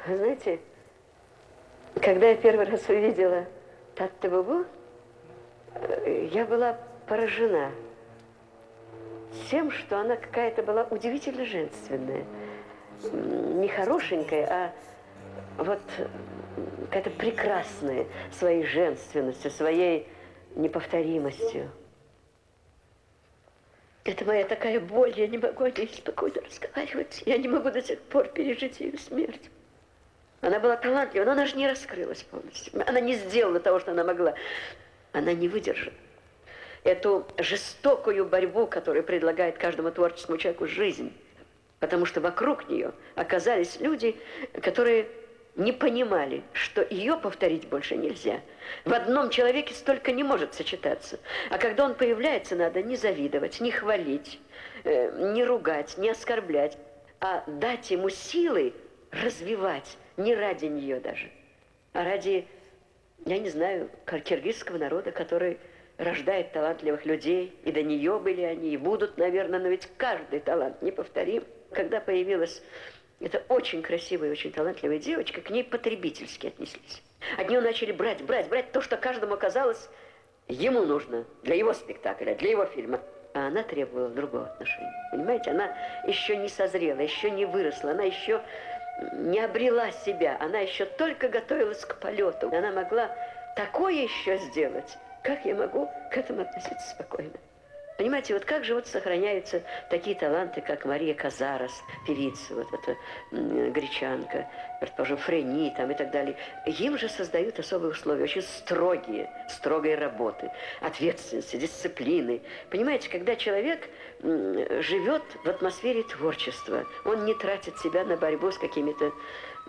Знаете, когда я первый раз увидела Татте Бубу, я была поражена тем, что она какая-то была удивительно женственная. Не хорошенькая, а вот какая-то прекрасная своей женственностью, своей неповторимостью. Это моя такая боль, я не могу о ней спокойно разговаривать. Я не могу до сих пор пережить ее смерть. Она была талантлива, но она же не раскрылась полностью. Она не сделала того, что она могла. Она не выдержала эту жестокую борьбу, которую предлагает каждому творческому человеку жизнь. Потому что вокруг нее оказались люди, которые не понимали, что ее повторить больше нельзя. В одном человеке столько не может сочетаться. А когда он появляется, надо не завидовать, не хвалить, не ругать, не оскорблять, а дать ему силы развивать, не ради нее даже, а ради, я не знаю, киргизского народа, который рождает талантливых людей, и до нее были они, и будут, наверное, но ведь каждый талант неповторим. Когда появилась эта очень красивая, очень талантливая девочка, к ней потребительски отнеслись. От нее начали брать то, что каждому казалось, ему нужно для его спектакля, для его фильма. А она требовала другого отношения. Понимаете, она еще не созрела, еще не выросла, она еще не обрела себя, она еще только готовилась к полету. Она могла такое еще сделать. Как я могу к этому относиться спокойно? Понимаете, вот как же вот сохраняются такие таланты, как Мария Казарас, певица, вот эта гречанка, предположим, Френи там и так далее. Им же создают особые условия, очень строгой работы, ответственности, дисциплины. Понимаете, когда человек живет в атмосфере творчества, он не тратит себя на борьбу с какими-то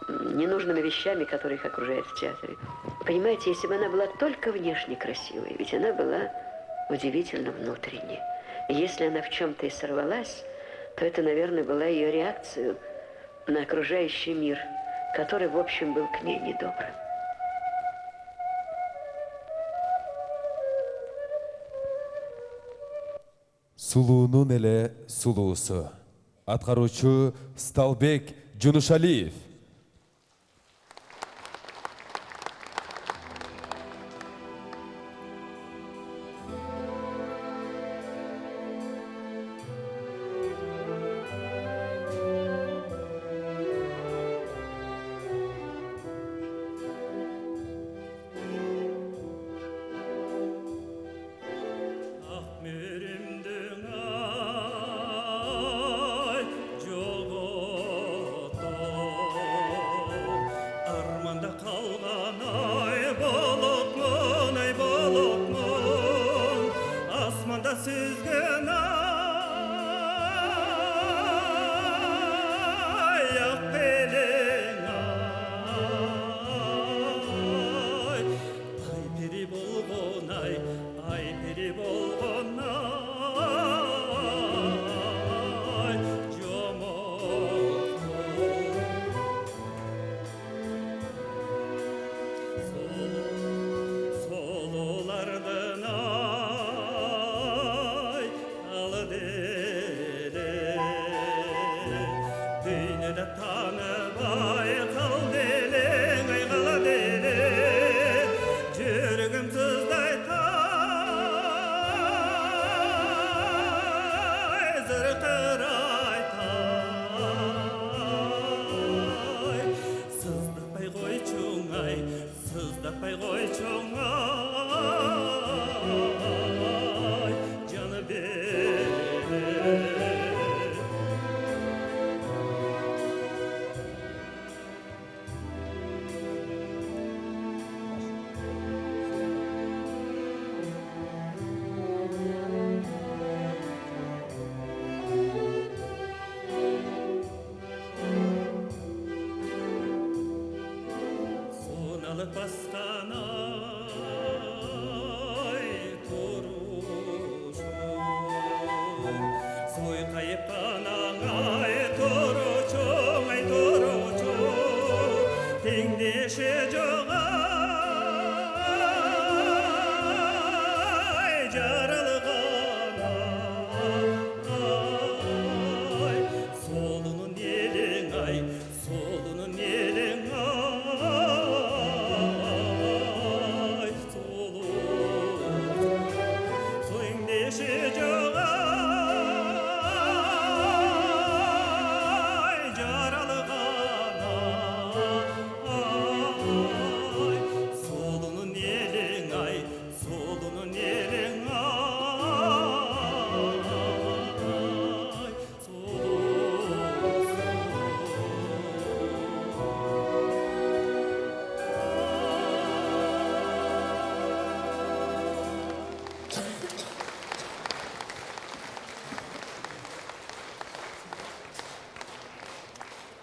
ненужными вещами, которые их окружают в театре. Понимаете, если бы она была только внешне красивой, ведь она была удивительно внутренне. И если она в чем-то и сорвалась, то это, наверное, была ее реакция на окружающий мир, который, в общем, был к ней недобр. Сулуунун эле сулуусу. Аткаруучу Сталбек Жунушалиев. Share